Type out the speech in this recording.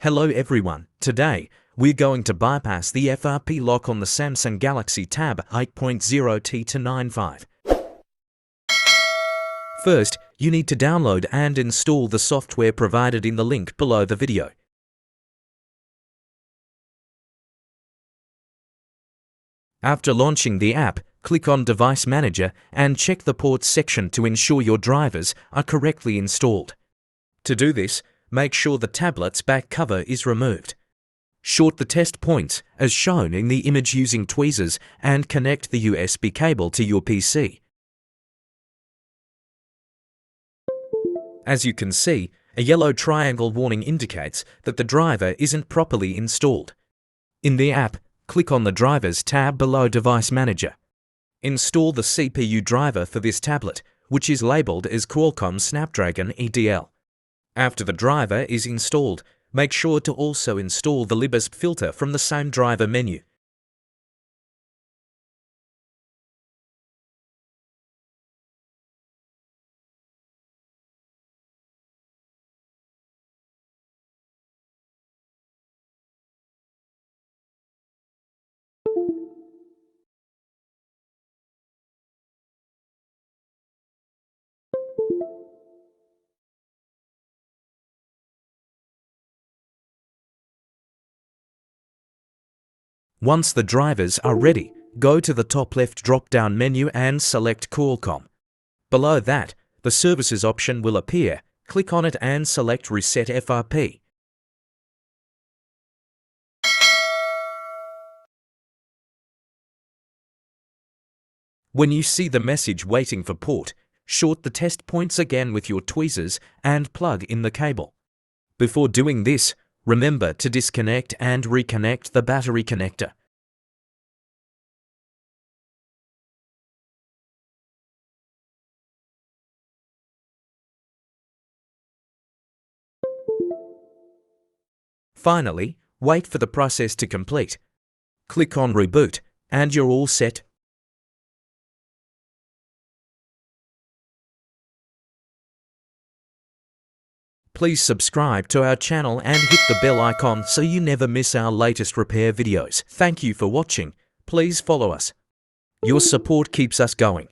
Hello everyone, today we're going to bypass the FRP lock on the Samsung Galaxy Tab 8.0 T295. First, you need to download and install the software provided in the link below the video. After launching the app, click on Device Manager and check the ports section to ensure your drivers are correctly installed. To do this, make sure the tablet's back cover is removed. Short the test points as shown in the image using tweezers and connect the USB cable to your PC. As you can see, a yellow triangle warning indicates that the driver isn't properly installed. In the app, click on the Drivers tab below Device Manager. Install the CPU driver for this tablet, which is labeled as Qualcomm Snapdragon EDL. After the driver is installed, make sure to also install the LibUSB filter from the same driver menu. Once the drivers are ready, go to the top left drop-down menu and select Qualcomm. Below that, the Services option will appear. Click on it and select Reset FRP. When you see the message waiting for port, short the test points again with your tweezers and plug in the cable. Before doing this, remember to disconnect and reconnect the battery connector. Finally, wait for the process to complete. Click on Reboot, and you're all set. Please subscribe to our channel and hit the bell icon so you never miss our latest repair videos. Thank you for watching. Please follow us. Your support keeps us going.